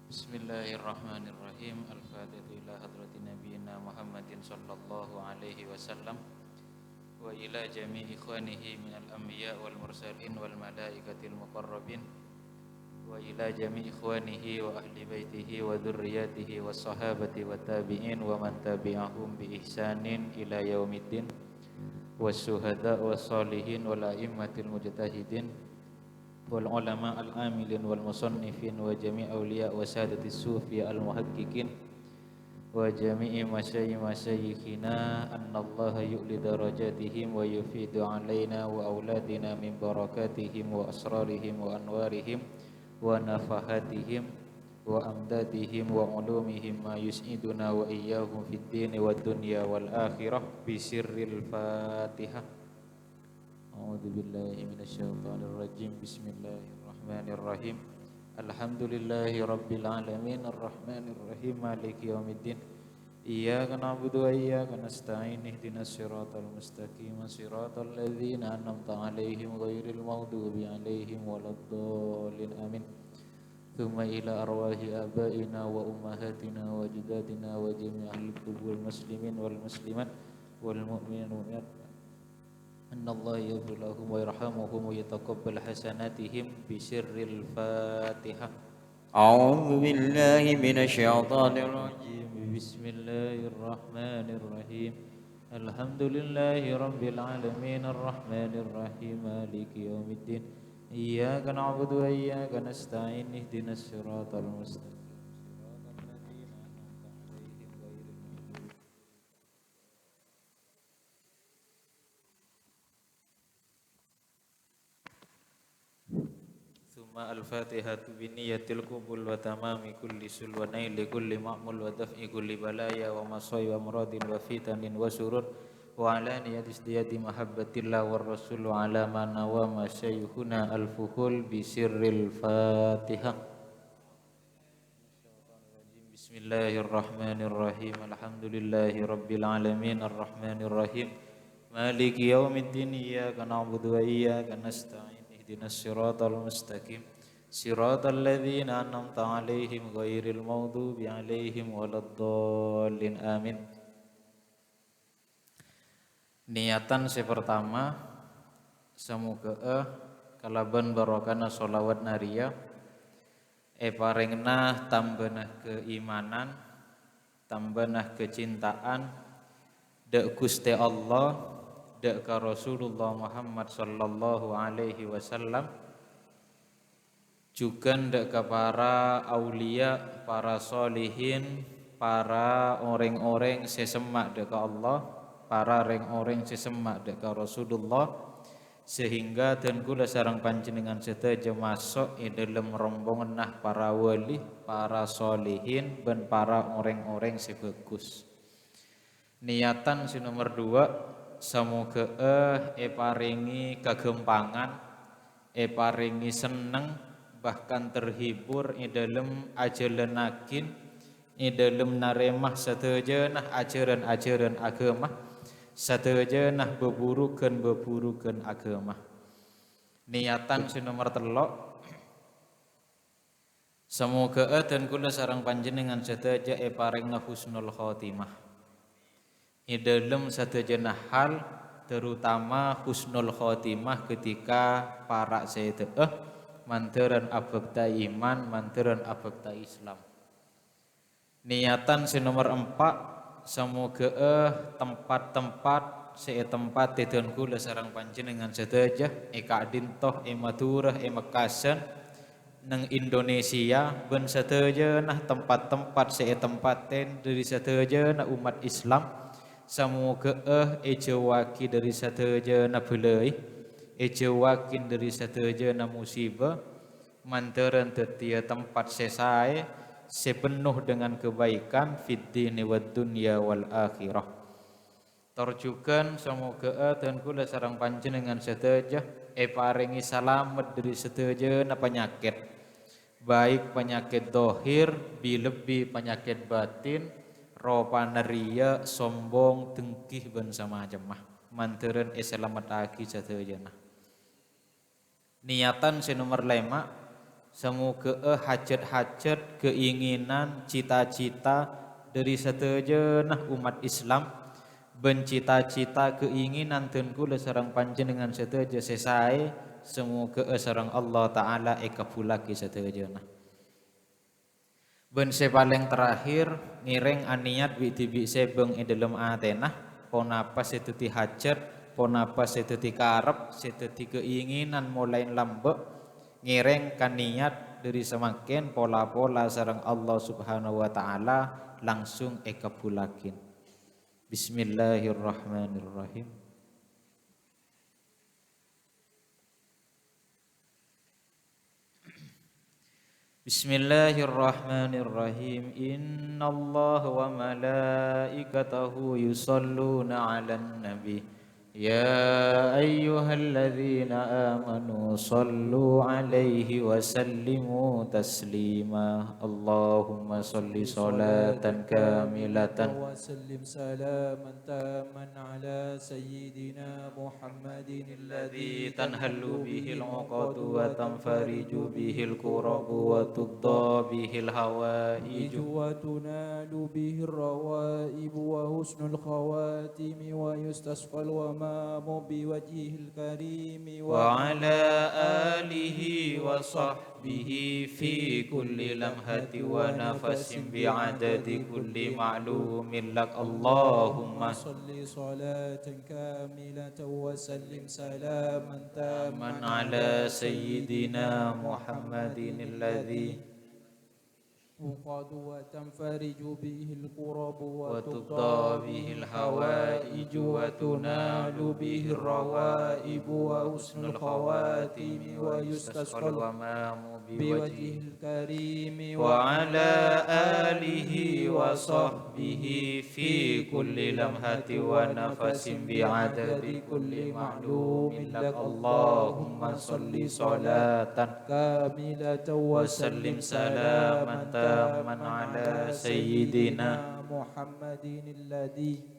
Bismillahirrahmanirrahim. Al-Fatihah ila hadratin nabiyina Muhammadin sallallahu alaihi wasallam wa ila jami'i ikhwanihi minal anbiya wal mursalin wal malaikatil muqarrabin wa ila jami'i ikhwanihi wa ahli baitihi wa dzurriyyatihi was sahabati wat tabi'in wa man tabi'ahum bi ihsanin ila yaumiddin was syuhada was sholihin wal a'immatil mujtahidin wal ulama al amilin wal musannifin wa jami' awliya wa sadatis sufi al muhaqqiqin wa jami'i masyayikhina annallaha yu'li darajatihim wa yufidu alaina wa auladina min barakatihim wa asrarihim wa anwarihim wa nafahatihim wa amdadihim wa ulumihim ma yus'iduna wa iyyahum fid dini wad dunya wal akhirah bi sirril Fatihah. A'udzu billahi minasyaitonir rajim. Bismillahirrahmanirrahim. Alhamdulillahi rabbil alamin arrahmanir rahim maliki yaumiddin. Iyyaka na'budu wa iyyaka nasta'in ihdinas siratal mustaqim siratal ladzina an'amta 'alaihim ghairil maghdubi 'alaihim waladdallin amin. Tsumma ila arwahi abaina wa ummahatina wa ajdadina wa jami'il qubur muslimin wal muslimat wal mu'minin wal mu'minat annallaha yaghfir lahum wa yarhamuhum wa yataqabbal hasanatihim bi sirril Fatihah. أعوذ بالله من الشيطان الرجيم. Bismillahirrahmanirrahim. Alhamdulillahi rabbil alamin arrahmanir rahim maliki yaumiddin. Iyyaka na'budu wa iyyaka nasta'in ihdinas siratal mustaqim. Al-Fatihatu biniyatil qubul wa tamami kulli sul wa naili kulli ma'mul wa daf'i kulli balaya wa masai wa muradin wa fitanin wa surur wa ala niyati istiyati mahabbatillah wa rasul wa ala ma nawa masyaykhuna al-fuhul bi sirril Fatihah. Bismillahirrahmanirrahim. Alhamdulillahi rabbil alamin arrahmanir rahim maliki yaumiddin. Iyyaka na'budu wa iyyaka nasta'in ihdinas siratal mustaqim siratal ladzina an'amta 'alaihim ghairil maghdubi 'alaihim waladdallin amin. Niatan pertama semoga kalaban barokana sholawat naria paringna tambenah keimanan tambenah kecintaan dek Gusti Allah dek ka Rasulullah Muhammad sallallahu alaihi wasallam juga ndak ke para aulia, para solihin, para orang-orang sesemak dek Allah, para orang-orang sesemak dek Rasulullah, sehingga dan kula sareng panjenengan sedaya masuk dalam rombongan nah para wali, para solihin, dan para orang-orang sebagus. Niatan si nomor 2, semoga paringi kegempangan, paringi seneng, bahkan terhibur dalam ajalenakin dalam naremah satejenah ajaran-ajaran agama satejenah beburukan agama. Niatan si nomor 3, semoga dan kula sareng panjenengan sedaya paringna husnul khotimah dalam satejenah hal, terutama husnul khotimah ketika para sayyidah manteran abekta iman, manteran abekta Islam. Niatan si nomor 4, semoga tempat-tempat tempat tidun kula sareng panjenengan sedaya kadin toh Madurah Mekasan nang Indonesia ben sedaya nah tempat-tempat tempaten dari sedaya nah umat Islam semoga ejawaki dari sedaya nah belai ejawakin dari sadajana musibah mantaran tetia tempat sesai sepenuh dengan kebaikan fid dini wad dunya wal akhirah. Terjukan semoga dan kula sareng panjenengan sedaya paringi salamet dari sadajana penyakit, baik penyakit dohir lebih penyakit batin ropanaria sombong dengkih ben sama jemah mantaran selamat aki sadajana. Niatan si nomor 5, Semoga hajat-hajat, keinginan, cita-cita dari setejenah umat Islam, bencita-cita keinginan tenku sareng panjenengan seteje sesae, semoga sareng Allah Ta'ala kabulake setejenah. Ben paling terakhir ngireng aniat widi sebeng dalam atenah, ponapa setuti hajat, ponapa setuti karep, setuti keinginan mulai lambek, ngireng kaniat dari semakin pola-pola sareng Allah Subhanahu wa Ta'ala langsung kabulakin. Bismillahirrahmanirrahim. Bismillahirrahmanirrahim. Innallaha wa malaikatahu yusalluna 'alan nabi. Ya ayyuhalladzina amanu sallu 'alaihi wa sallimu taslima. Allahumma salli salatan kamilatan wa sallim salaman taman ala sayyidina Muhammadin alladzi tanhallu bihil 'uqadu wa tanfariju bihil kurabu wa tudda bihil hawaiju wa tunalu bihir rawaibu wa husnul khawatimi wa yustasqal wa بوجهه الكريم وعلى آله وصحبه في كل لمحة ونفس بعدد كل معلوم لك اللهم صل صلاة كاملة وسلم سلاما تاما على سيدنا محمد الذي وقد وتنفرج به الكرب وتقضى به الحوائج وتنال به الروائب وحسن الخواتم ويستسقى الغمام بوجهه الكريم وعلى آله وصحبه في كل لمحة ونفس بعدد كل معلوم لك اللهم صل صلاة كاملة وسلم سلاما تاما على سيدنا محمد الذي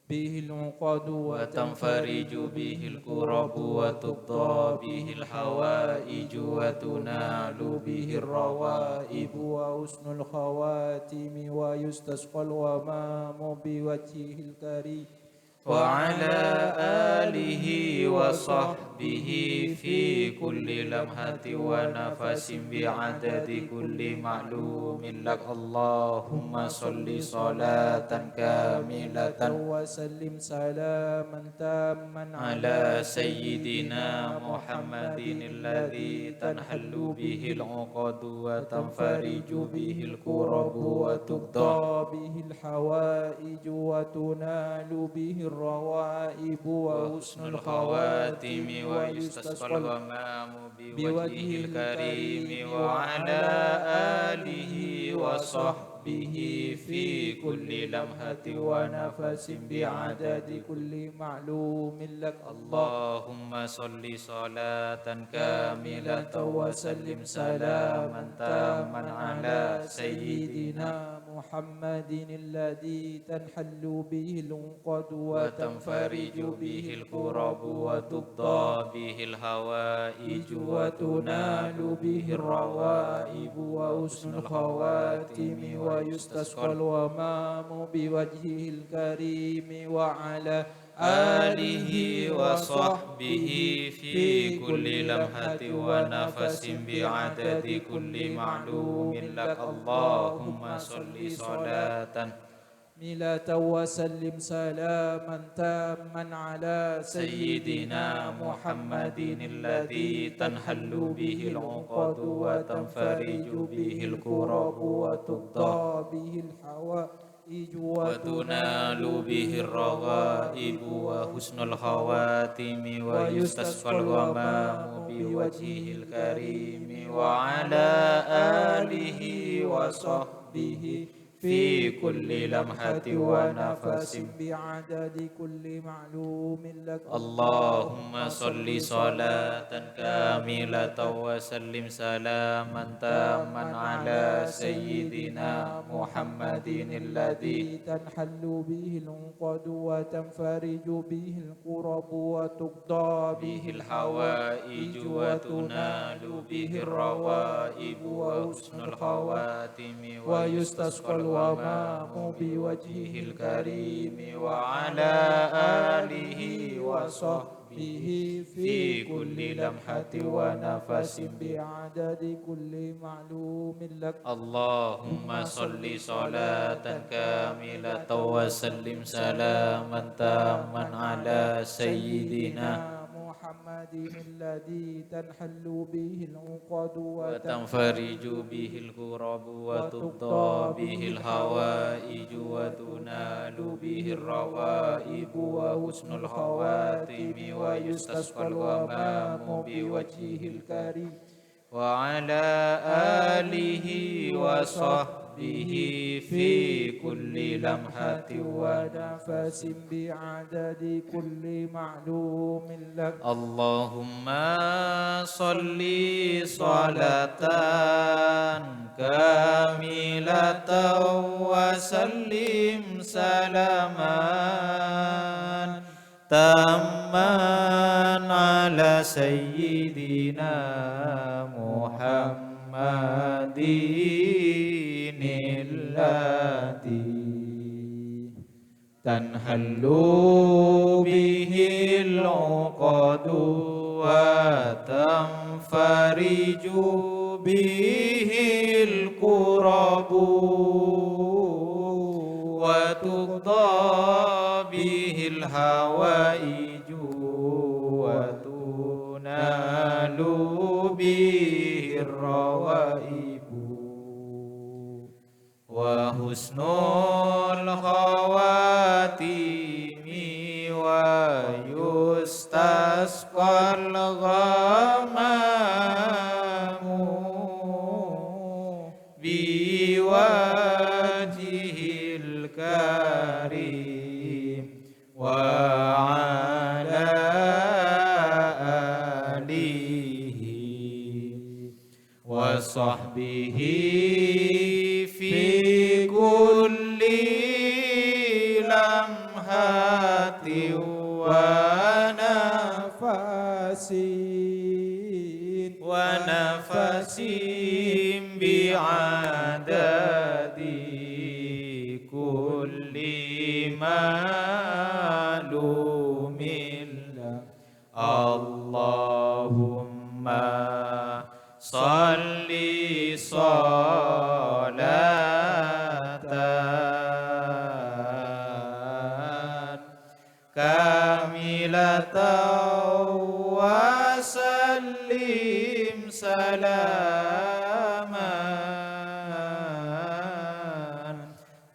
به العقد وتنفرج به الكرب وتقضى به الحوائج وتنال به الروائب وحسن الخواتم ويستسقى الغمام بوجهه الكريم وعلى آله وصحبه في كل لمحة ونفس بعدد كل معلوم لك اللهم صل صلاة كاملة وسلم سلاما تاما على سيدنا محمد الذي تنحل به العقد وتنفرج به الكرب وتقضى به الحوائج وتنال به الروائب وحسن الخواتم ويستسقى الغمام بوجهه الكريم وعلى آله وصحبه في كل لمحة ونفس بعدد كل معلوم لك اللهم صل صلاة كاملة وسلم سلاما تاما على سيدنا محمد الذي تنحل به العقد وتنفرج به الكرب وتقضى به الحوائج وتنال به الروائب وحسن الخواتم ويستسقى الغمام بوجهه الكريم وعلى آله وصحبه في كل لمحة ونفس بعدد كل معلوم لك اللهم صل صلاة كاملة وسلم سلاما تاما على سيدنا محمد الذي تنحل به العقد وتنفرج به الكرب وتقضى به الحوائج وتنال به الرغائب وحسن الخواتم ويستسقى الغمام بوجهه الكريم وعلى آله وصحبه في كل لمحة ونفس بعدد كل معلوم لك. اللهم صل صلاة كاملة وسلم سلاما تاما على سيدنا محمد الذي تنحل به العقد وتنفرج به الكرب وتقضى به الحوائج وتنال به الروائب وحسن الخواتم ويستسقى الغمام بوجهه الكريم وعلى آله وصحبه في كل لمحة ونفس بعدد كل معلوم لك. اللهم صل صلاة كاملة وسلم سلاما تاما على سيدنا محمد الذي تنحل به العقد وتنفرج به الكرب وتقضى به الحوائج وتنال به الروائب وحسن الخواتم ويستسقى الغمام بوجهه الكريم وعلى آله وصحبه في كل لمحة ونفس بعدد كل معلوم لك. اللهم صل صلاة كاملة وسلم سلاما تاما على سيدنا محمد الذي تنحل به العقد وتنفرج به الكرب وتقضى به الحوائج وتنال به الروائب وحسن الخواتم ويستسقى الغمام بوجهه الكريم وعلى آله وصحبه في كل لمحة ونفس بعدد كل معلوم لك. اللهم صل صلاة كاملة وسلم سلاما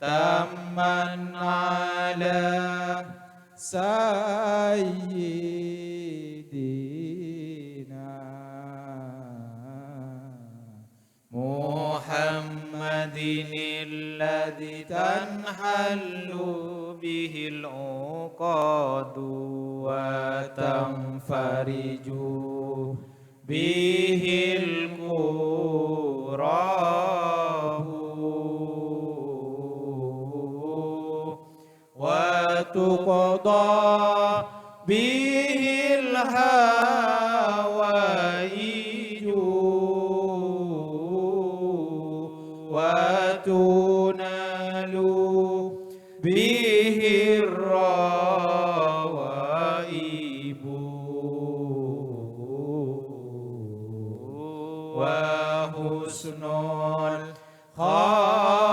تاما على سيدنا محمد الذي تنحل به العقد وتنفرج به الكرب وتقضى به الحوائج وتنال به الروائب وحسن الخواتم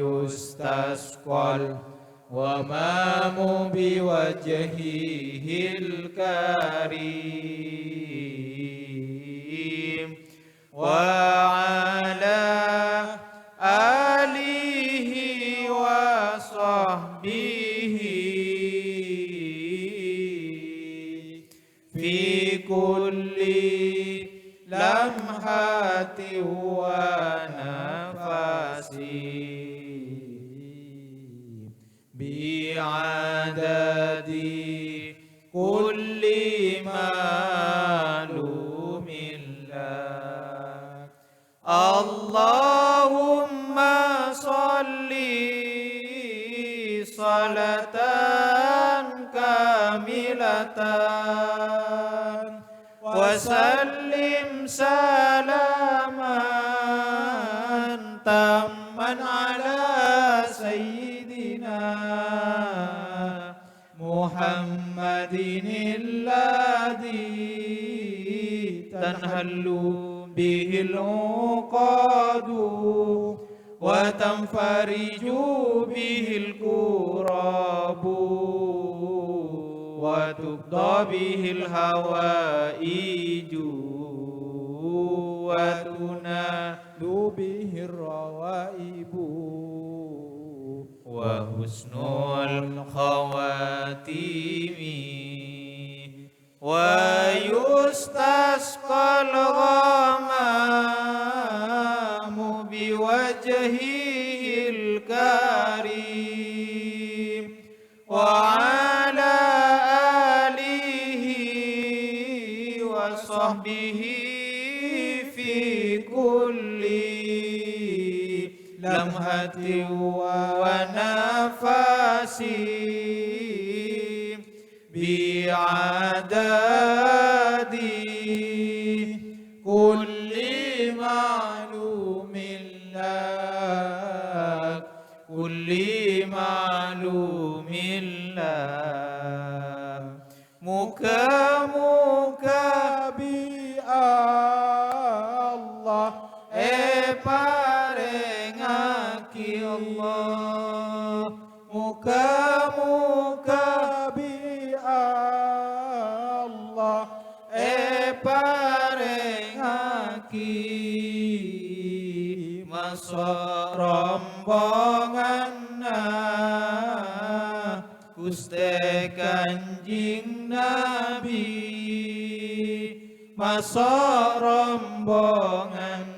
ويستسقى الغمام بوجهه الكريم وعلى آله وصحبه في كل لمحة hati wa nafasi bi'adadi kulli ma'lumin lak. Allahumma salli salatan kamilatan wa sallim salaman tamman ala sayyidina Muhammadin alladhi tanhallu bihil uqadu wa tanfariju bihil kurabu wa tubda bihil hawaiju wa tunadu bihir rawaibu wa husnul khawatimi wa yustasqal ghamamu biwajhihil karim wa ala alihi wa sahbihi fi kulli lamhati wa nafasi bi'adadi kulli ma'lumin lak, kulli ma'lumin lak. Muka-muka bi Allah parengaki Allah, muka-muka bi Allah parengaki masa rombongan Gusti Kanjeng Nabi, masa rombongan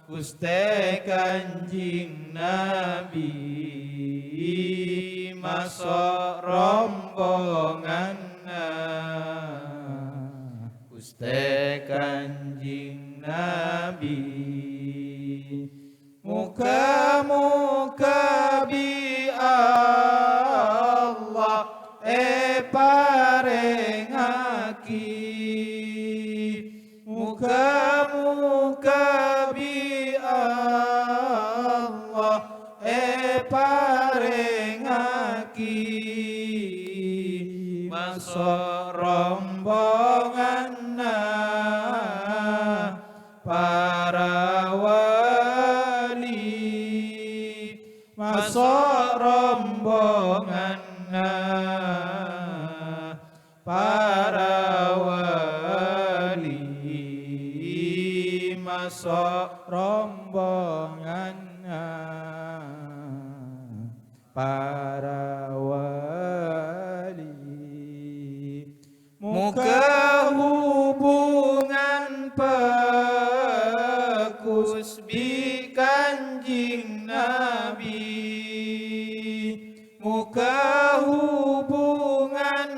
Gusti Kanjeng Nabi, masa rombongan Gusti Kanjeng Nabi. Muka-muka bi Allah parengaki, muka-muka bi Allah parengaki masa rombongan para wali, masa rombongan para wali, masa rombongan para wali. Muka hubungan pekus bi Kanjeng Nabi, muka hubungan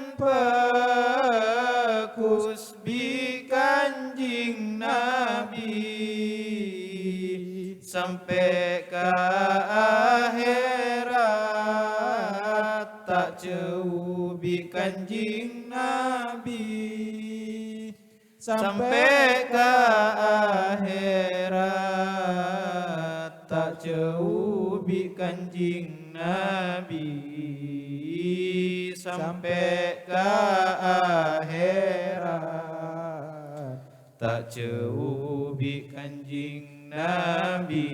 pekus bi Kanjeng Nabi sampai ke akhirat tak jauh bi Kanjeng Nabi, sampai ke akhirat tak jauh bi Kanjeng Nabi, sampai ke akhirat tak jauh bi Kanjeng Nabi.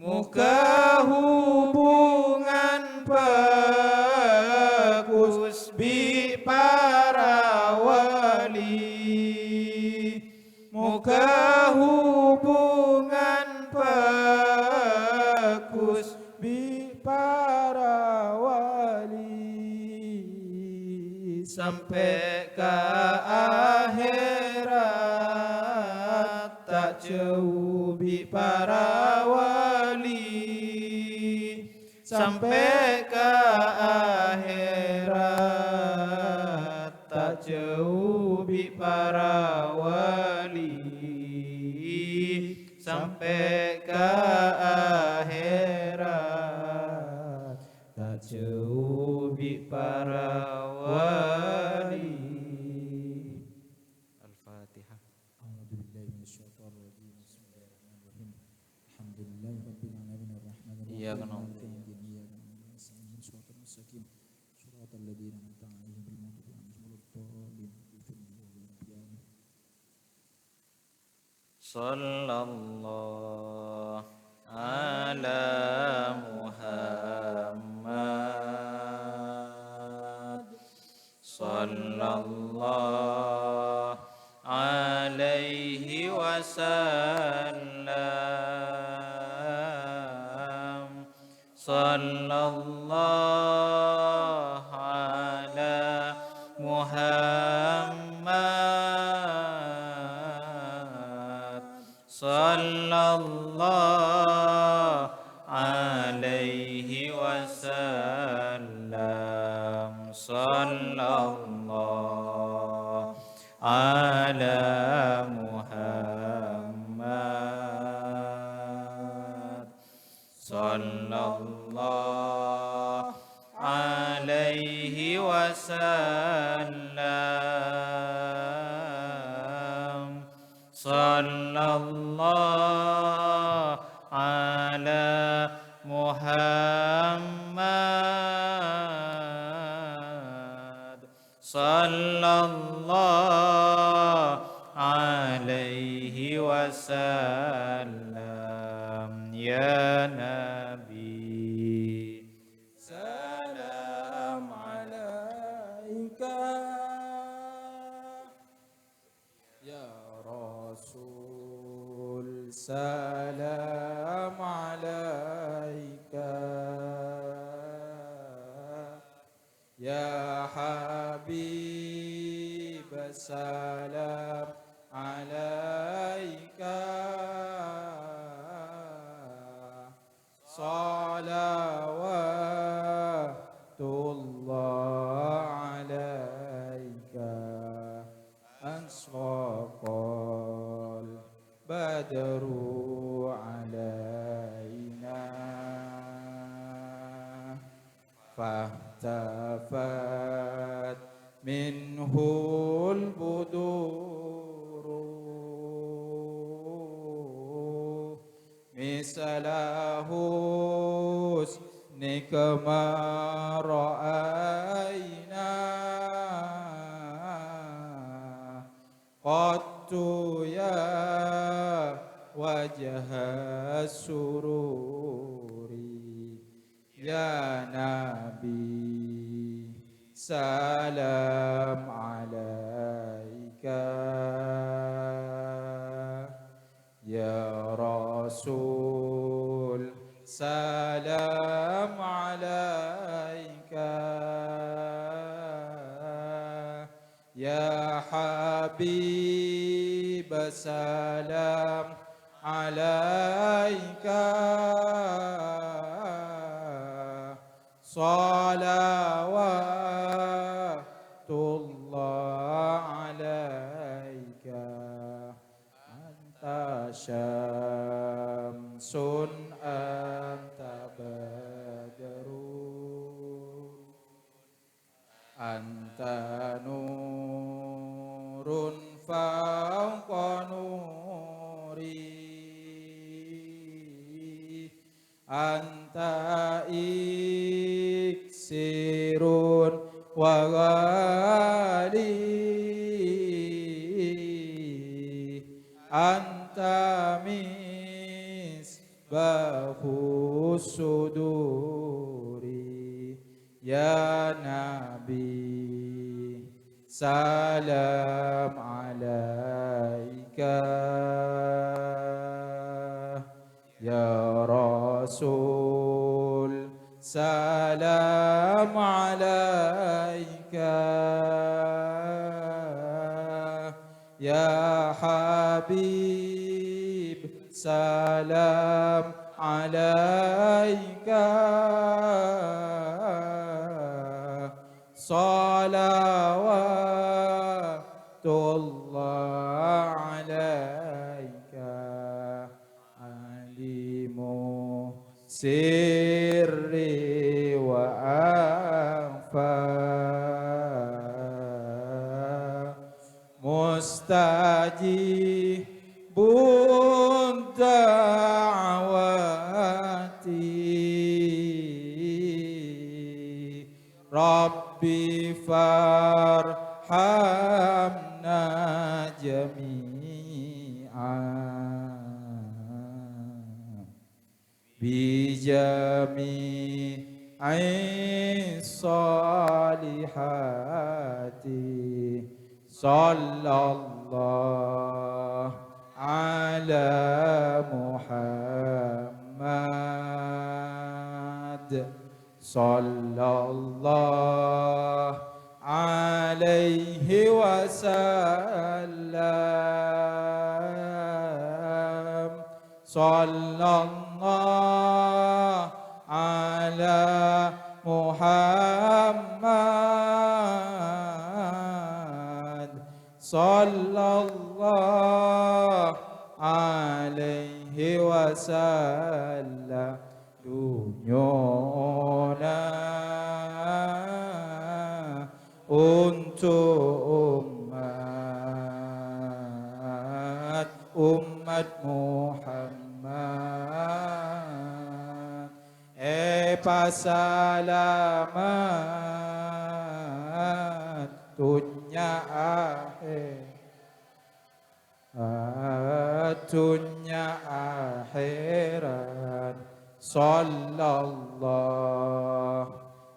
Muka hubungan pekus bi para wali, muka hubungan pekus bi para wali sampai ke akhirat tak jauh bi para wali, sampai ke akhirat tak jauh bi para wali, sampai ke akhirat tak jauh bi para wali. Al-Fatihah. A'udzubillahi minasyaitonir rajim. Bismillahirrahmanirrahim. Alhamdulillahirabbil alamin arrahmanir rahim. Iyyaka na'budu maliki yaumiddin. Iyyaka na'budu wa nasta'in shiratal mustaqim. Shiratal ladzina an'amta 'alaihim ghairil maghdubi 'alaihim waladdallin. Sallallahu ala Muhammad, sallallahu alaihi wasallam, sallallahu ala Muhammad, sallallahu alaihi wasallam, sallallahu ala Muhammad, sallallahu alaihi wasallam, sallallahu ala Muhammad, sallallahu alaihi wasallam. Ya Nabi, salam alaika, ya Rasul, salam alaika, ya Habib, salam alaika, salawatullah alaika, ansraqal badru alaina, fahtafat minhul buduru, misalahus nikma ra'ayna, qattu ya wajah sururi, ya Nabi, salam alaika, ya Rasul, salam alaika, ya Habib, salam alaika, salawatullah alaika, anta syamsun anta badrun, anta nurun fawqa nuri, anta iksirun wa ghali, anta misbahu suduri, ya Nabi, salam alaika, ya Rasul, salam alaika, ya Habib, salam alaika salawatullah alaika alimu sirri wa akhfa mustajibun da'wati Rabbi farhamna jami'an bijami'i salihati sallallahu ala Muhammad sallallahu alaihi wasallam sallallahu ala Muhammad sallallahu alaihi wasallam dunyona untuk umat Muhammad pasalamat dunya akhirat sallallahu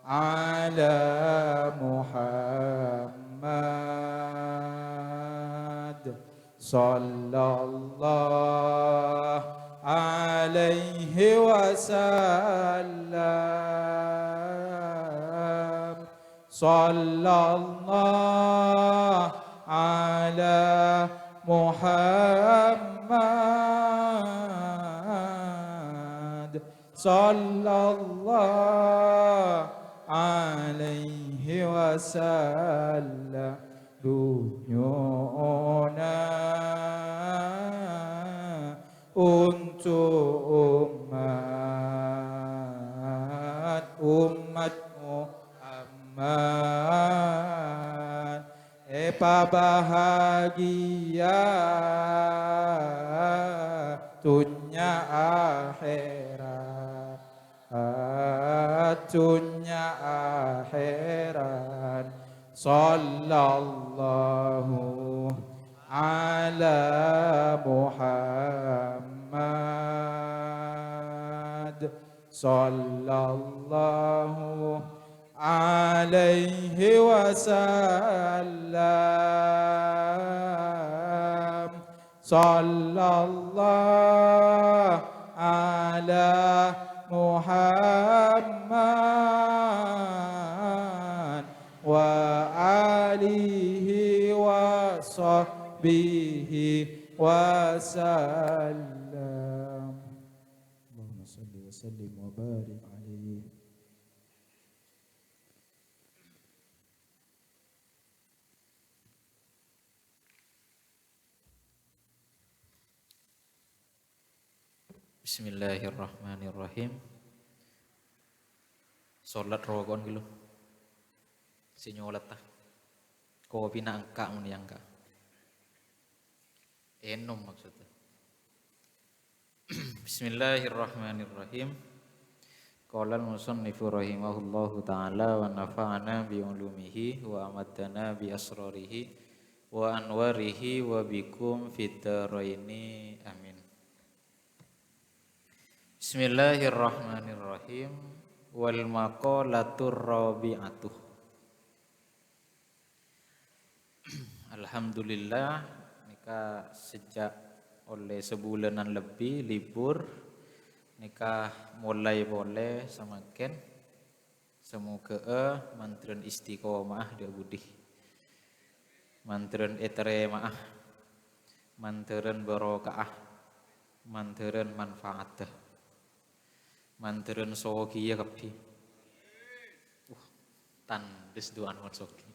ala Muhammad sallallahu alaihi wasallam sallallahu ala Muhammad sallallahu alaihi wasallam dunyona untuk umat Muhammad bahagia dunya akhirat dunya akhirat sallallahu ala Muhammad sallallahu alaihi wasallam sallallahu ala Muhammad wa alihi wa sahbihi wa sallam. Allahumma salli wa sallim wa barik alaihi. Bismillahirrahmanirrahim. Salat rogon gitu. Sinyolat tah. Kopi na angka mun angka. Enom maksudnya. Bismillahirrahmanirrahim. Qala al-musannifu rahimahullahu ta'ala wa nafa'ana bi ulumihi wa amadana bi asrarihi wa anwarihi wa bikum fid dharaini amin. Bismillahirrahmanirrahim. Wal maqalatur rabi'atuh. Alhamdulillah nikah sejak oleh sebulanan lebih libur nikah mulai boleh semakin semoga mantren istiqomah dia budi mantren etere maah mantren barokah Manteren manfaat. Manteren sogi ya kapi. Tandes duan sogi.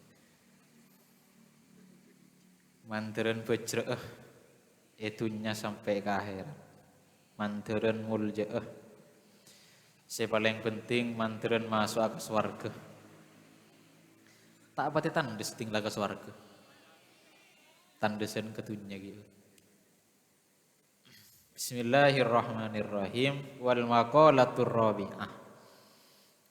Manteren pejreh itunya sampai ke akhirat. Manteren muljaeh. Paling penting manteren masuk ke swarga. Tak pati tandes tinggal ke swarga. Tandesan ketunya gitu. Bismillahirrahmanirrahim. Wal maqalatur rabi'ah.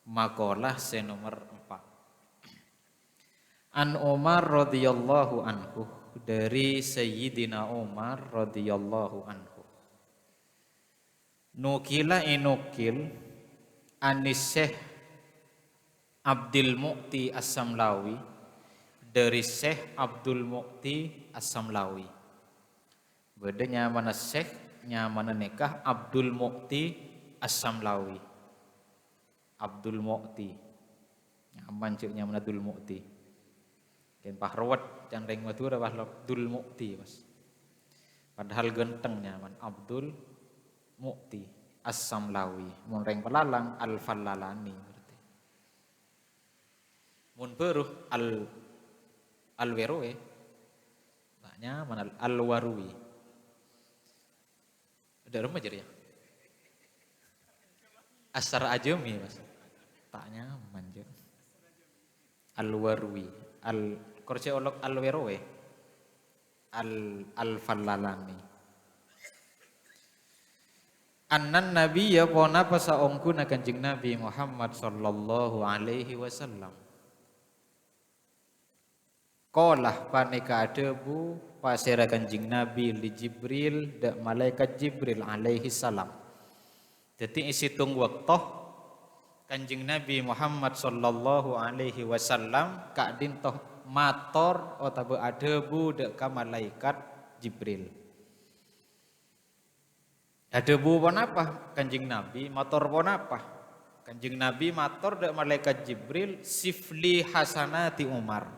Maqalah nomor 4. An Umar radhiyallahu anhu, dari Sayyidina Umar radhiyallahu anhu. Nukila inukil anis Syekh Abdul Mu'ti As-Samlawi, dari Syekh Abdul Mu'ti As-Samlawi. Bedanya mana Syekh, mana nikah Abdul Mu'ti As-Samlawi. Abdul Mu'ti. Nyaman ceknya mana Abdul Mu'ti. Ken pahrawat candeng madura bah Abdul Mu'ti Mas. Padahal genteng nyaman Abdul Mu'ti As-Samlawi. Mun reng pelalang Al-Fallalani berarti. Mun beruh Al-Weroe. Taknya mana Al-Warui. Ada rumah jadi ya. Asar ajami Mas. Taknya manja. Al-Warwi. Korce olok Al-Weroe. Al-Fallalani. Annan Nabi ya pona pasa ongku na Kanjeng Nabi Muhammad sallallahu alaihi wasallam. Qalah panika adebu pasera Kanjeng Nabi li Jibril dak malaikat Jibril alaihi salam. Dadi isi tung waktu Kanjeng Nabi Muhammad sallallahu alaihi wasallam kak dintoh mator otabe adebu dak ka malaikat Jibril. Adebu pon apa? Kanjeng Nabi mator pon apa? Kanjeng Nabi mator dak malaikat Jibril sifli hasanati Umar.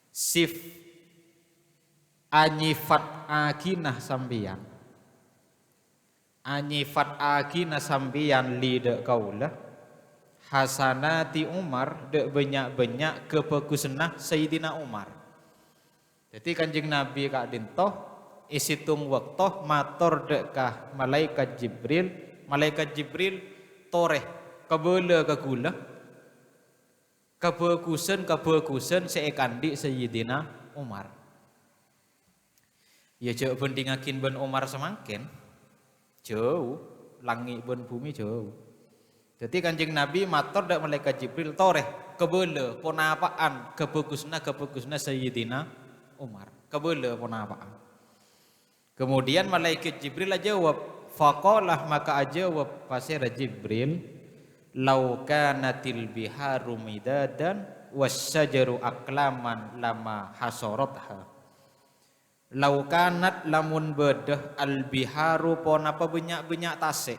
Sif anyifat akinah sambian. Anyifat akinah sambian li dak kaula. Hasanati Umar dak banyak-banyak kebagusanah Sayyidina Umar. Jadi Kanjeng Nabi kak dintoh isitung waktu mator dekah malaikat Jibril toreh kabela kagula kabagusan seekandi Sayyidina Umar. Ya jauh bandingakin ben Umar semangkin jauh langit ben bumi jauh. Jadi Kanjeng Nabi mator dek malaikat Jibril toreh kabela ponapaan kebagusna Sayyidina Umar kabela ponapaan. Kemudian malaikat Jibril jawab, faqalah maka ajawab pasira Jibril, lau kanatil biharu midadan wasyajaru aklaman lama hasaratha. Lau kanat lamun bedah al biharu pon apa banyak tasik,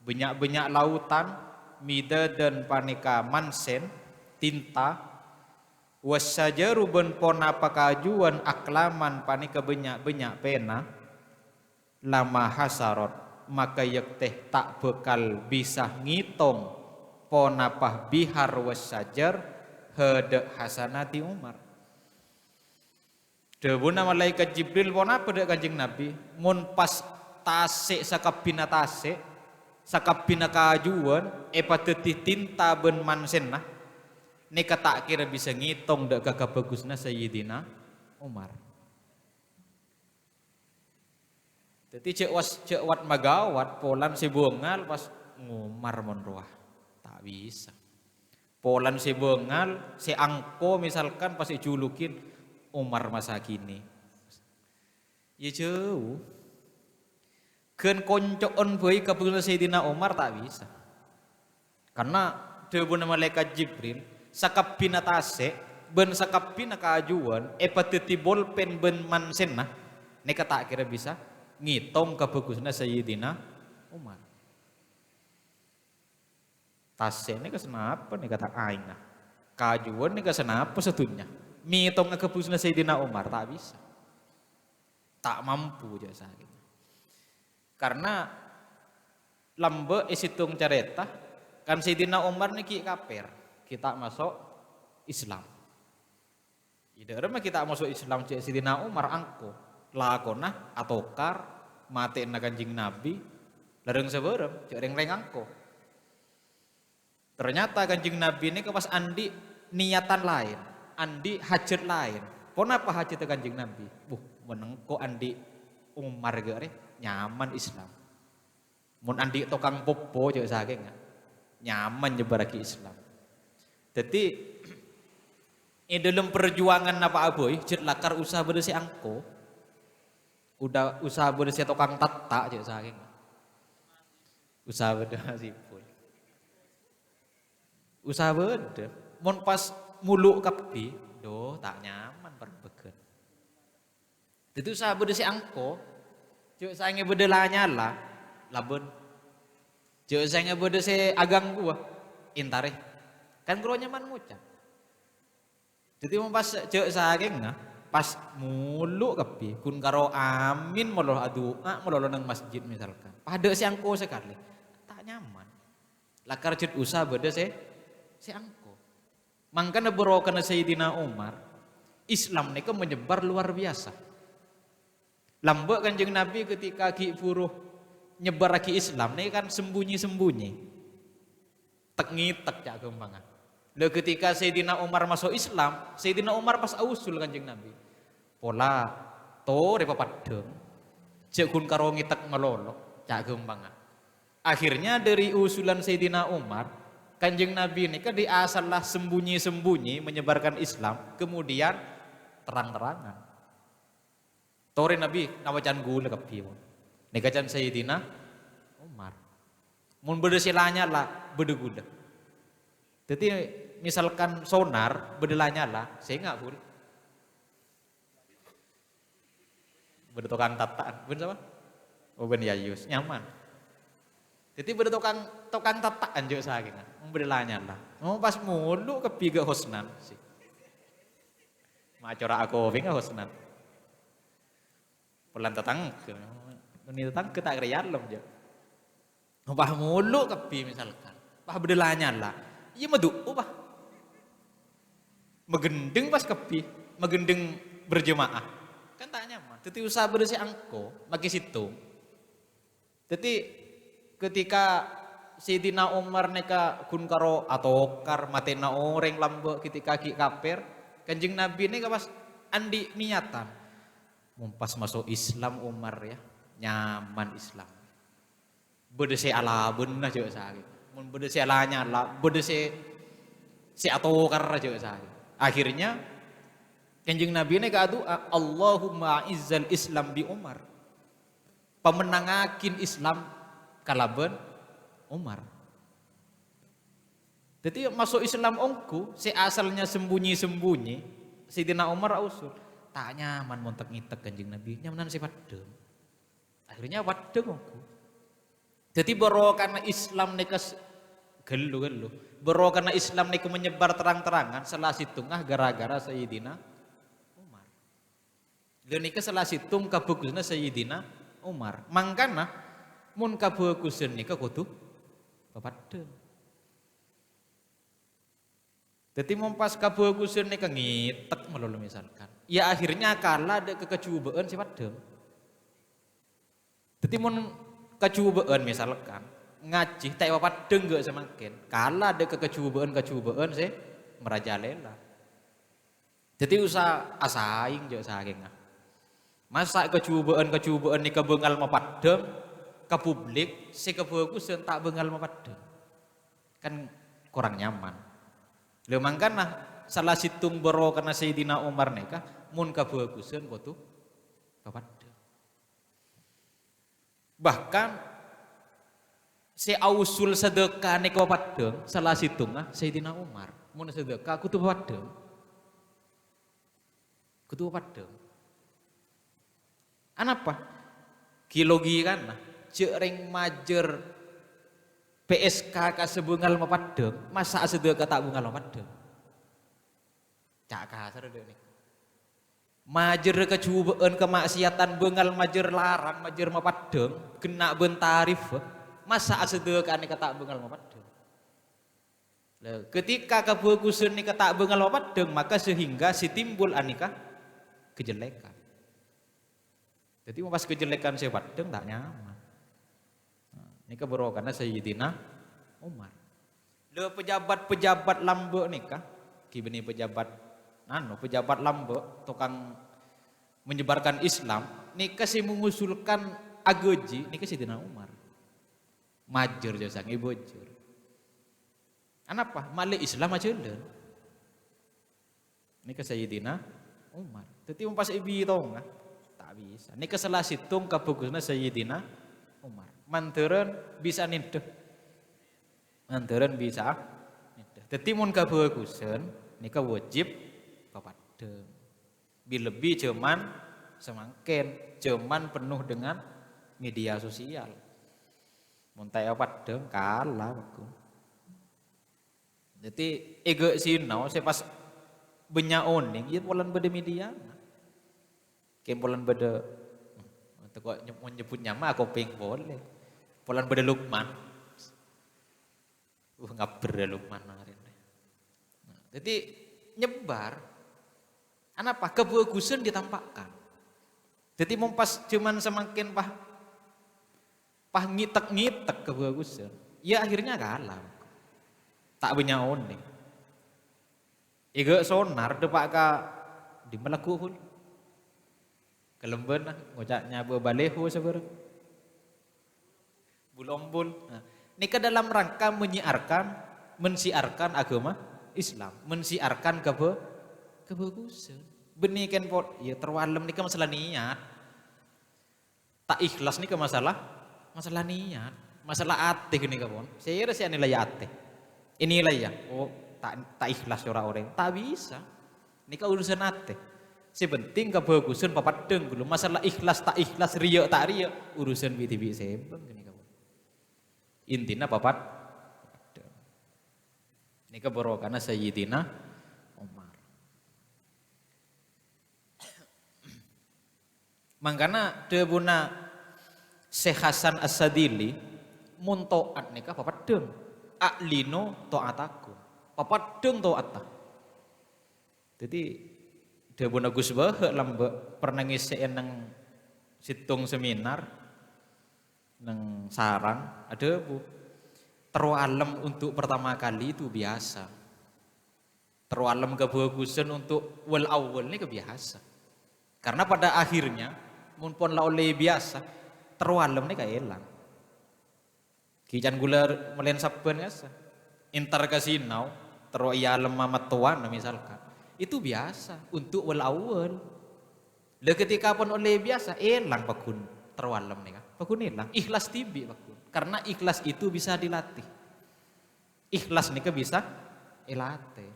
banyak lautan, midadan panika mansen tinta, wasyajaru ben pon apa kajuan aklaman panika banyak pena lama hasarot maka yak teh tak bekal bisa ngitung pon apa bihar wasyajar hede hasanati Umar. Debuna malaikat Jibril pon apa dek Kanjeng Nabi mun pas tasik sakabina tasik sakabina kajuan pateti tinta ben mansenna nika tak kira bisa ngitung dak kagabagusna Sayyidina Umar. Jadi cek wat magawat polan si bongal pas ngumar monroah tak bisa. Polan si bongal si angko misalkan pas julukin Umar masa kini. Ya jauh. Ken koncoon bae kabagusna Sayyidina Umar tak bisa. Karena debuna malaikat Jibril sakapina tase ben sakapina kaajuan pateti bolpen ben mansenna nika tak kira bisa ngitung kabagusna Sayyidina Umar. Tase nika senapa nika tak aing kaajuan nika senapa setunya ngitung kabagusna Sayyidina Umar tak bisa. Tak mampu jasa gitu. Karena lambe isitung cerita kan Sayyidina Umar niki kafir, kita masuk Islam. Ida mah kita masuk Islam cek Sayyidina Umar angko lakona atokar mati na Kanjeng Nabi lareng seberem cek reng angko. Ternyata Kanjeng Nabi ini pas andi niatan lain, andi hajat lain. Pon apa hajat Kanjeng Nabi? Menengko andi Umar gare nyaman Islam. Mun andi tokang popo cek saking nyaman nyebaraki Islam. Jadi dalam perjuangan apa aboy cek lakar usaha bersih angko. Udah usaha bersih tokang tata cek saking. Usaha bersih sipul. Usaha beda. Mun pas muluk kapi, do tak nyaman perbeken. Itu usaha bersih angko. Cek sainge beda nyala labun. Cek sainge beda se agang gua intare. Kan guru nyaman ngucap. Jadi mun pas cek saking pas muluk kapi kun karo amin moloh adua moloh nang masjid misalkan. Pada si angko sekali. Tak nyaman. Lakar cek usaha beda si angko. Mangkana berokan Sayyidina Umar, Islam ini menyebar luar biasa. Lambek Kanjeng Nabi ketika ki furuh nyebar lagi Islam ini kan sembunyi-sembunyi. Tek ngitek cak kembangan. Lalu ketika Sayyidina Umar masuk Islam, Sayyidina Umar pas ausul Kanjeng Nabi. Pola to repa padeng. Cek kun karo ngitek melolo cak kembangan. Akhirnya dari usulan Sayyidina Umar, Kanjeng Nabi ini kan diasalah sembunyi-sembunyi menyebarkan Islam, kemudian terang-terangan. Tore Nabi nawajan gula kapi mon. Nikajan Sayyidina Umar. Mun bedesilanya lah bede gula. Jadi misalkan sonar bedelanya lah, saya enggak full. Bede tukang tataan, ben sama? Oh ben Yayus, nyaman. Jadi bede tukang tataan juga saking. Bedelanya lah. Oh pas mulu kepi ke hosnan sih. Macora aku vinga hosnan. Pelan tatang ke, ini tatang ke tak kerjaan lom je. Pah mulu kepi misalkan, pah bedelanya lah, iya madu, pah megendeng pas kepi, megendeng berjemaah, kan tak nyaman. Jadi usaha bersih angko, maki situ. Jadi ketika Sayyidina Umar neka kun karo atau kar matena orang lambe ketika ki kafir, Kanjeng Nabi neka pas andi niatan. Pas masuk Islam Umar ya nyaman Islam. Bede se ala beunah juga sakit. Mun bede se alanya lah, bede se atokar juga sakit. Akhirnya Kanjeng Nabi ini doa Allahumma izzal Islam bi Umar. Pemenangakin Islam kalaben Umar. Jadi masuk Islam ongku, si asalnya sembunyi-sembunyi, Sayyidina Umar usul. Tak nyaman montek ngitek Kanjeng Nabi, nyamanan si padeng. Akhirnya padeng ongku. Jadi boro karena Islam nika gelu. Boro karena Islam nika menyebar terang-terangan salah situngah gara-gara Sayyidina Umar. Lha nika salah situng kabagusna Sayyidina Umar. Mangkana mun kabagusan nika kudu padeng. Jadi mempas kabagusan nika ngitek melulu misalkan. Ya akhirnya kalah ada kekecubaan si padeng. Jadi mun kecubaan misalkan ngaji tak padeng gak semakin kalah ada kekecubaan si merajalela. Jadi usah asaing jo saking. Masa kecubaan nika bengal mapadeng ke publik si kebagusan tak bengal mapadeng. Kan kurang nyaman. Lha mangkana salah situng bero karena Sayyidina Umar neka mun kabagusan kudu kapadeng. Bahkan si ausul sedekah neka padeng salah situngah Sayyidina Umar. Mun sedekah kudu padeng. Kudu padeng. Anapa? Kilogi kan cek ring majer PSK ka sebungal mapadeng, masa sedekah tak bungal mapadeng. Cak kasar deh nih. Majer kecubaan kemaksiatan bengal majer larang majer mapadeng kena bentarif masa asedekan ni kata bengal mapadeng. Ketika kebagusan ni kata bengal mapadeng maka sehingga si timbul anika kejelekan. Jadi pas kejelekan saya padeng tak nyaman. Ini kebero karena Sayyidina Umar. Le pejabat-pejabat lambe nikah kibeni pejabat pejabat lambe tukang menyebarkan Islam nikah si mengusulkan agoji nikah Sayyidina Umar majer jasa ngibojur anapa male Islam aja le nikah Sayyidina Umar tetapi pas ibi tong tak bisa nikah salah situng kabugusna Sayyidina Umar manteran bisa nindeh manteran bisa nindeh tetapi mun kabagusan nikah wajib papadeng. Lebih cuman semakin cuman penuh dengan media sosial. Muntai papadeng kalah aku. Jadi ego sinau saya pas benya oning ieu polan bede media. Ke polan bede kok nyebut nyama aku ping boleh. Polan bede Lukman. Ngaber Lukman kemarin. Jadi nyebar anapa kebagusan ditampakkan. Jadi mempas cuman semakin pah ngitek kebagusan. Ya akhirnya kalah. Tak punya one. Ega sonar depak ka di melakukan. Kelemben ngocaknya bebaleho sebenarnya. Bulombul. Nah, ini ke dalam rangka mensiarkan agama Islam, mensiarkan kebagusan. Benih kan pot, ya terwalem ni ke masalah niat. Tak ikhlas ni ke masalah niat, masalah ate ni ke pon. Saya rasa nilai ate. Inilah ya, oh tak ikhlas orang-orang, tak bisa. Ni ke urusan ate. Sepenting kebagusan papadeng dulu. Masalah ikhlas tak ikhlas, riya tak riya, urusan biti-biti sebeng ni ke pon. Intinya papadeng. Ni ke karena Sayyidina mangkana debuna Syekh Hasan As-Sadili mun taat nikah papadeng aklino taataku papadeng taata. Jadi debuna Gus Bahe lambe pernah ngisi nang situng seminar nang sarang ada bu terwalem untuk pertama kali itu biasa. Terwalem kebagusan untuk wal awal ini kebiasa. Karena pada akhirnya mun pon la oleh biasa terwalem ni kaelang. Kijan gular melen saben biasa. Intar kasinau tero iya lemah matuan misalkan. Itu biasa untuk wal awal. Le ketika pon oleh biasa elang pakun terwalem ni kan. Pakun elang ikhlas tibi pakun. Karena ikhlas itu bisa dilatih. Ikhlas ni ke bisa dilatih.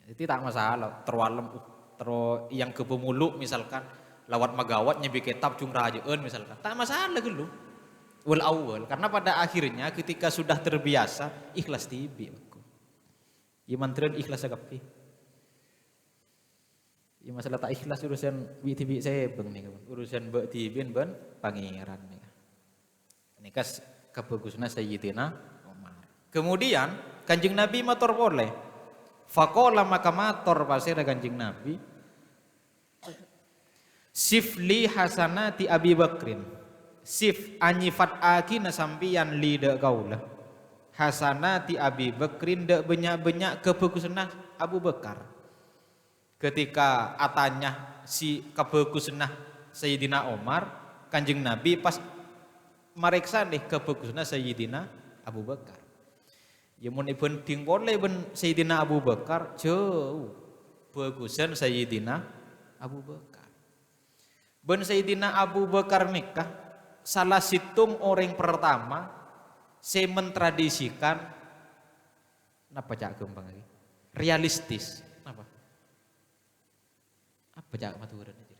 Jadi tak masalah terwalem terus yang ke pemuluk misalkan lawat magawat nyebi kitab cung rajeun misalkan tak masalah gitu wal awal karena pada akhirnya ketika sudah terbiasa ikhlas tibi aku ya mantren ikhlas akapi ya masalah tak ikhlas urusan tibi saya beng nih urusan mbak tibin ben pangeran nih ini kas kebagusna Sayyidina Umar kemudian Kanjeng Nabi motor boleh faqala maka mator pasir Kanjeng Nabi sifli hasanati Abi Bakrin sif anyifat aki nasampian lidak kaulah hasanati Abi Bakrin dak banyak-banyak kebagusan Abu Bakar ketika atanya si kebagusan Sayyidina Umar Kanjeng Nabi pas meriksa nih kebagusan Sayyidina Abu Bakar ya mun penting boleh ben Sayyidina Abu Bakar jauh bagusan Sayyidina Abu Bakar ben Sayyidina Abu Bakar nikah salah situng orang pertama saya mentradisikan apa cak gembang lagi realistis apa cak maturan aja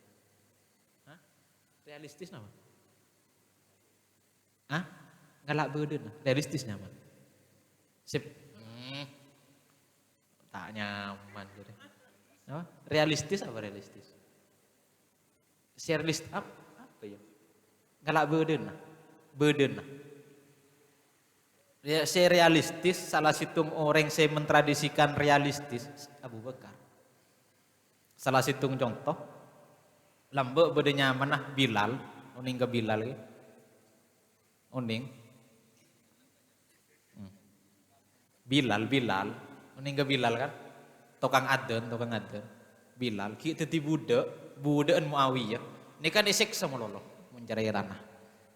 realistis nama ngalak beden realistis nama sip tak nyaman jadi Apa? Realistis apa realistis? Serialist apa ya? Galak beden nah. Ya, saya realistis, salah satu orang saya mentradisikan realistis Abu Bakar. Salah satu contoh, lambe bedanya mana Bilal, uning ke Bilal ya. Uning. Bilal, uning ke Bilal kan? Tukang aden. Bilal, kita ti budaan Muawiyah. Ini kan esek sama lolo, mencari tanah.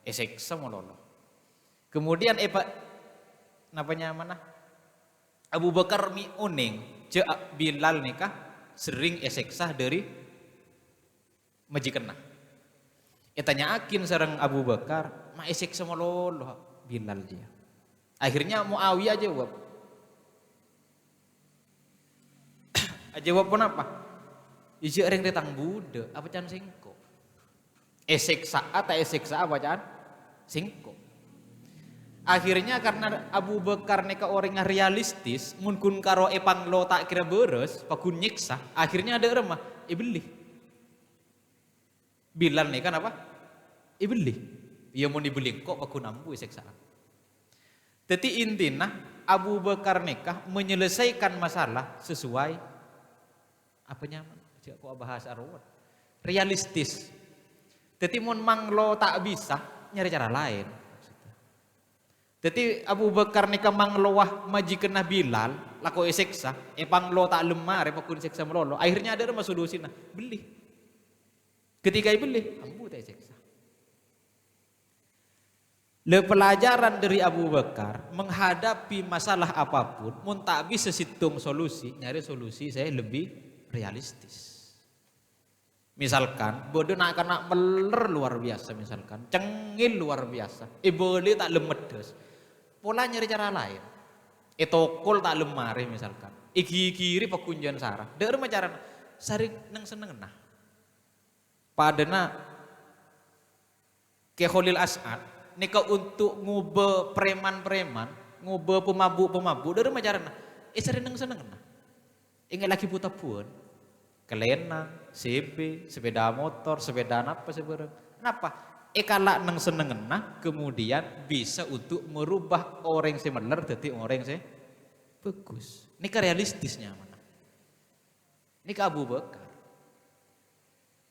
Esek sama lolo. Kemudian napanya mana? Abu Bakar mi uning, Bilal nikah sering eseksah dari majikanna. Tanya akin sareng Abu Bakar, ma esek sama lolo Bilal dia. Akhirnya Muawiyah jawab. Jawab pun apa? Ije orang datang Buddha, apa can singko? Eseksa atau eseksa apa can? Singko. Akhirnya karena Abu Bakar neka orang yang realistis, mungkin karo panglo tak kira beres, pakun nyiksa, akhirnya ada remah, beli. Bilal nih kan apa? Beli. Ia mau dibeli kok pakun ambu eseksaan. Jadi intinya Abu Bakar nikah menyelesaikan masalah sesuai apa nyaman. Kok bahasa arwah realistis. Jadi mun manglo tak bisa nyari cara lain. Jadi Abu Bakar nikah mangloah majikan Bilal lako eseksa, panglo tak lemah repakun seksa melolo. Akhirnya ada rumah solusi nah beli. Ketika beli, ambu tak eseksa. Le pelajaran dari Abu Bakar menghadapi masalah apapun, mun tak bisa situng solusi, nyari solusi saya lebih realistis. Misalkan bodoh nak kena meler luar biasa, misalkan cengil luar biasa, boleh tak lemedes, pola nyari cara lain, tokol tak lemari misalkan, kiri pekunjuan sarah, dari cara sari neng seneng nah, padana ke Khalil As'ad, neka untuk ngube preman, ngube pemabuk, dari cara sari neng seneng nah, ingat lagi buta pun. Kelena, CP, sepeda motor, sepeda apa sebenarnya. Kenapa? Kalak nang seneng nah, kemudian bisa untuk merubah orang yang meler jadi orang yang bagus. Ini kan realistisnya mana? Ini kan Abu Bakar.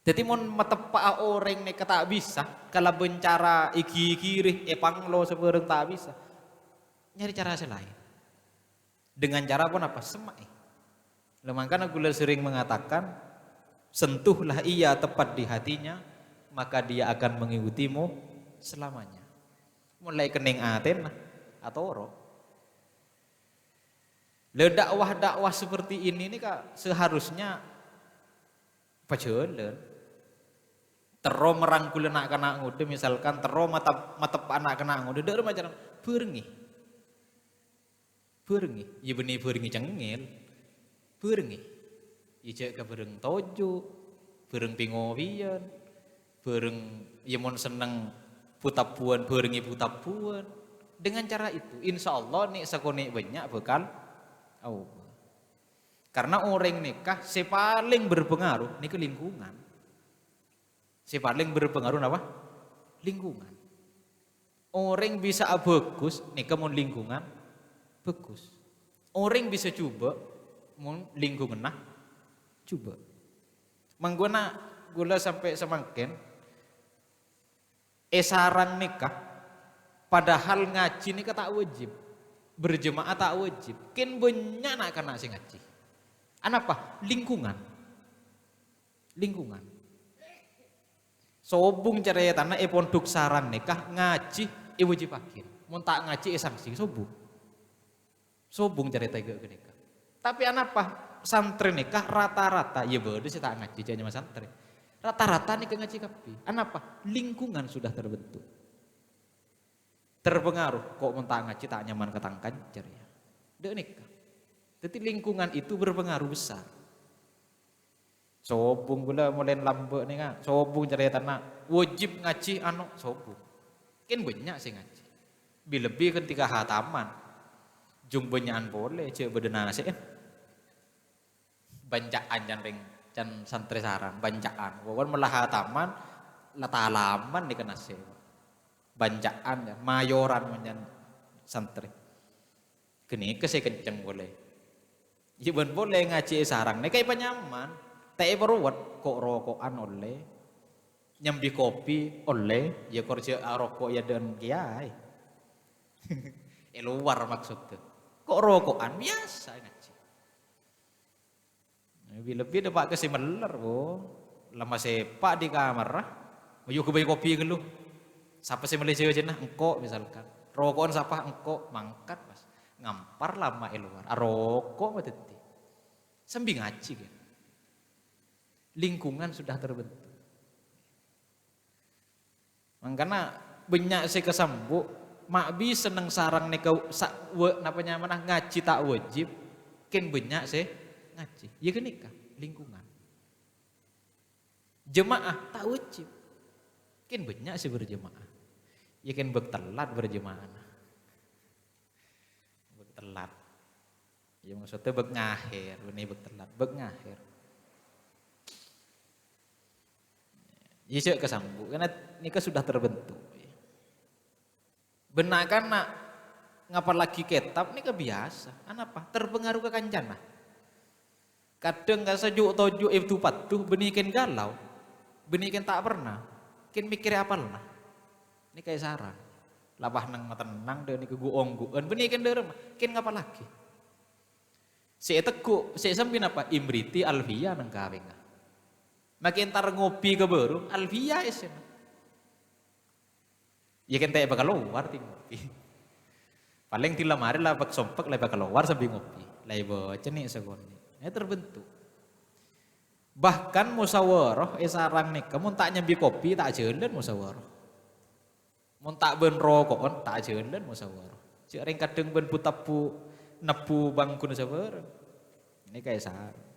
Jadi mau metepak orang yang tak bisa, kalau bencara iki-kiri, panglo sebenarnya tak bisa. Nyari cara lain. Dengan cara apa? Semai. Makanya gula sering mengatakan, sentuhlah ia tepat di hatinya, maka dia akan mengikutimu selamanya. Mulai kening aten atau oro. Le dakwah seperti ini kak seharusnya pacaran. Tero merangkul anak ngude misalkan tero matep anak kena ngude dari macam berengi, ya benih berengi cengil. Berengi, ijek ke bereng tojo, bereng pingowian, bereng yemon seneng putapuan, berengi putapuan. Dengan cara itu, insya Allah nih sekonik banyak bekal. Oh. Karena orang nikah paling berpengaruh nih ke lingkungan. Paling berpengaruh apa? Lingkungan. Orang bisa bagus nih kemun lingkungan bagus. Orang bisa coba lingkungan nah coba mengguna gula sampai semakin sarang nikah padahal ngaji nikah tak wajib berjemaah tak wajib kin banyak nak kena si ngaji apa lingkungan sobung caranya tanah pondok sarang nikah ngaji wajib akhir mau tak ngaji sanksi sobung caranya tega nikah. Tapi apa? Santri nikah rata-rata, ya bodoh sih tak ngaji aja mas santri. Rata-rata nikah ngaji kapi. Apa? Lingkungan sudah terbentuk. Terpengaruh, kok mentak ngaji tak nyaman ketangkan ceria. Dek nikah. Jadi lingkungan itu berpengaruh besar. Sobung gula mulai lambe nih kan, sobung ceria tanah wajib ngaji sobung. Kan banyak sih ngaji. Lebih ketika hataman. Jumbenyaan boleh cek bedenasi Banjaan jan ring jan santri sarang banjaan. Wawan melah taman lata halaman di kenase. Banjaan jan mayoran jan santri. Gini ke saya kenceng boleh. Iban boleh ngaji sarang nih kayak penyaman. Teh beruat kok rokokan oleh. Nyambi kopi oleh. Ya kerja rokok ya dan kiai. Luar maksudnya. Kok rokokan biasa ngaji. Lebih-lebih ada pak kesimeler lama sepak di kamar ayo ke bayi kopi ke lu siapa sih Malaysia aja nah engkau misalkan rokokan siapa engkau mangkat mas ngampar lama luar rokok mateti sambil ngaji kan lingkungan sudah terbentuk makanya banyak saya kesambu mak bi seneng sarang nih kau napanya mana ngaji tak wajib ken banyak sih ngaji, ya kan nikah, lingkungan. Jemaah tak wajib. Kan banyak sih berjemaah. Ya kan bertelat berjemaah. Bertelat. Ya maksudnya ngahir, ini bertelat, ngahir. Ya sih kesambung, karena nikah sudah terbentuk. Benar kan nak ngapa lagi kitab nikah biasa. Apa? Terpengaruh ke kancana. Kadang gak sejuk tojuk itu patuh benikin galau, benikin tak pernah, kin mikir apa lah, ini kayak sarang, labah nang tenang deh ini keguong-guong, benikin derem, kin ngapa lagi? Si teku, si sembin apa? Imriti Alvia nang kawin, makin tar ngopi ke baru, Alvia esen, ya kan tak bakal keluar ting ngopi, paling di lemari lah bak sompek lah bakal keluar sambil ngopi, lah ibu cenik segoni. Terbentuk. Bahkan musyawarah sarang nih, kamu tak nyambi kopi tak jalan musyawarah. Mun tak ben rokok tak jalan musyawarah. Cik ring kadang ben putapu nepu bangku musyawarah. Ini kayak sarang.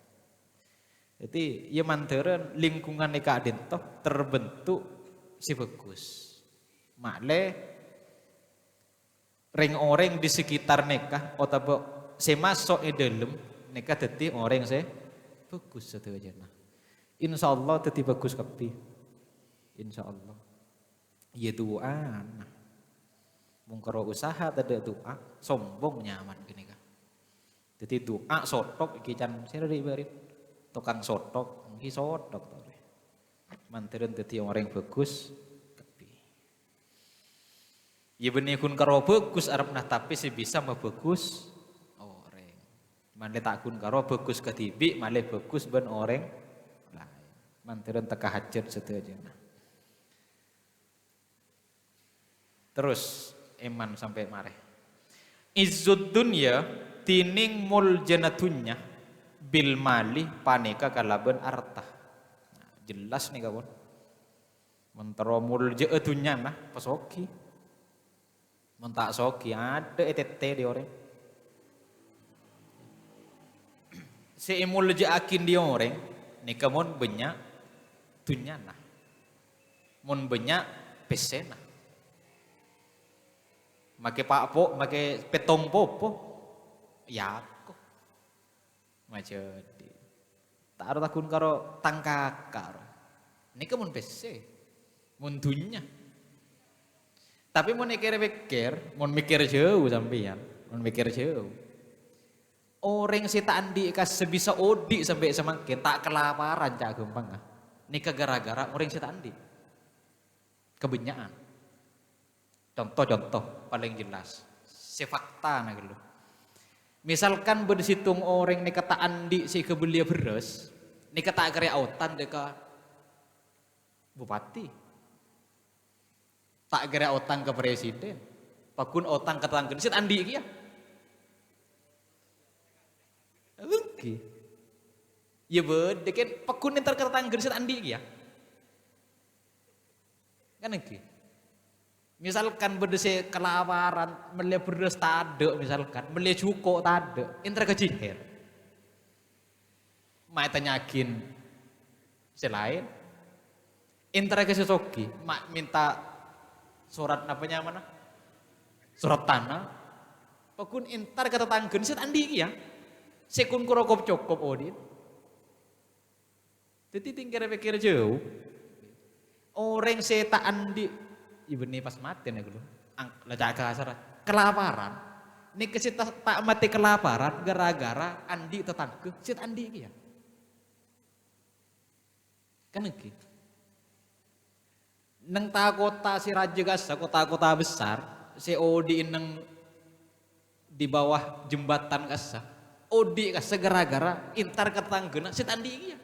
Jadi ya manteran lingkungan nikah toh terbentuk si bagus. Makle ring orang di sekitar nikah atau si masuk di dalam nikah teti orang saya bagus satu aja nah. Insya Allah teti bagus kapi. Insya Allah. Ya doa. Nah. Mungkaro usaha tidak doa sombong nyaman gini kan. Jadi doa sotok kican saya dari barit tukang sotok ki sotok tore. Manteran teti orang bagus kapi. Ya benih kun karo bagus arep nah tapi sih bisa mah bagus. Male takun karo bagus ketibi, male bagus ben orang lain. Manteran teka hajat setuju. Terus iman sampai mare. Izzud dunya tining mul janatunya bil mali paneka kalaban arta. Nah, jelas nih kawan. Mentero mul janatunya nah pasoki. Mentak soki ada ETT di orang. Seimul akin dia orang, nikah mon banyak dunia nah, mon banyak pesena, make pak po, make petong popo, ya kok, macam di, tak ada takun karo tangkakar, nikah mon pese, mon dunia, tapi mon mikir jauh sampean, mon mikir jauh. Orang si tak andi kas sebisa odi sampai semakin tak kelaparan cak gampang ah. Nikah gara-gara orang si tak andi. Kebanyakan. Contoh paling jelas. Si fakta nah gitu. Misalkan bersitung orang nikah tak andi si kebelia beres, nikah tak kaya autan deka bupati. Tak kira autan ke presiden. Pakun autan ke tanggen si andi iki ya. Oke. Ya bede kan pakun entar kertang gerset andi ya. Kan oke. Misalkan berdese kelaparan, melihat berdes tade misalkan, melihat cuko tade, entar kejiher. Mai tanyakin selain entar ke sesoki, mak minta surat apanya mana? Surat tanah. Pakun entar kata tanggen set andi ya. Sekun kurokop cokop odin, Jadi tinggal pikir jauh. Orang seta andi ibu nih pas mati nih dulu. Lah jaga asar kelaparan. Nih kesita tak mati kelaparan gara-gara andi tetangga. Sit andi iki ya. Kan iki. Neng ta kota si Raja Gasa, kota-kota besar, si Odi neng di bawah jembatan Gasa. Odi Gasa gara-gara intar ketanggena sit andi iki ya.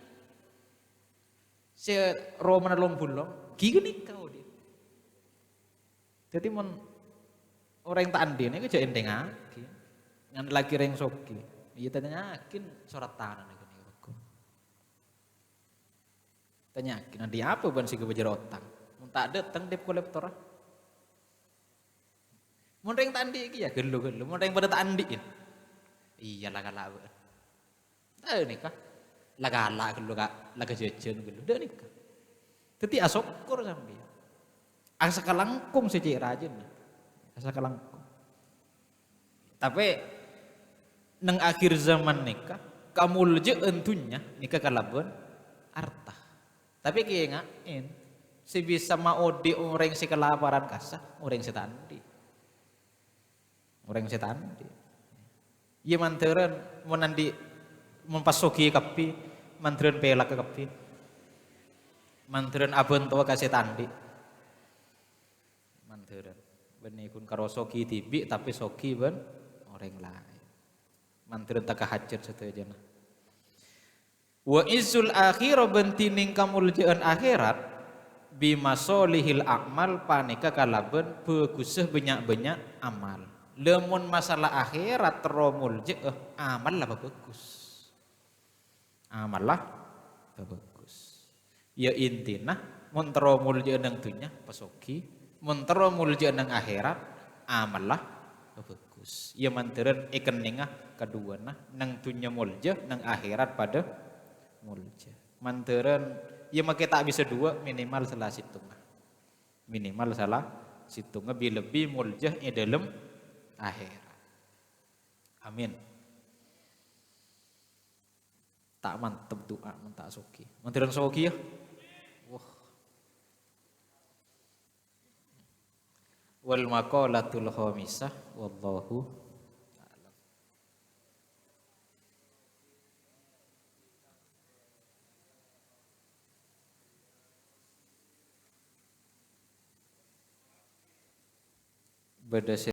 Si Roman Lombulong, gini kau dia. Jadi orang tak andi ini kerja enteng aki, ngan lagi reng soki. Iya tanya yakin sorat tanah nih gini rokok. Tanya yakin nanti apa ban si kebajar otak. Mun tak datang dep kolektor. Mun reng tak andi ya gelo. Mun reng pada tak andiin. Iya laga. Tahu nih kah? Lagala gelo kak, laga jajan gelo. Dah nih kah? Teti asokor sampai. Asa kalangkung si cik rajin. Asa kalangkung. Tapi neng akhir zaman nikah, kamu leje entunya nikah kalaban arta. Tapi kaya ngain, si bisa mau di orang si kelaparan kasa, orang si tandi. Orang si tandi. Iya manteran mau nanti mempasuki kapi, manteran pelak ke kapi. Manteran abon tua kasih tandi. Manteran. Benih kun karo soki tibi tapi soki ben orang lain. Manteran tak hajat satu aja nah. Wa izul akhir bentining kamuljian akhirat bimasolihil akmal panika kalaben beguseh banyak-banyak amal. Lemun masalah akhirat teromul amal lah bagus. Amal lah bagus. Ya intina mun teromul nang dunya pasoki, mun teromul nang akhirat amal lah bagus. Ya manteran ekeningah kedua nah nang dunya mulja nang akhirat pada mulja. Manteran ya make tak bisa dua minimal salah situngah. Minimal salah situngah lebih mulja dalam akhirat. Amin. Tak mantep doa tak soki. Manteran soki ya. Wah. Wal maqalatul khamisah wallahu a'lam. Beda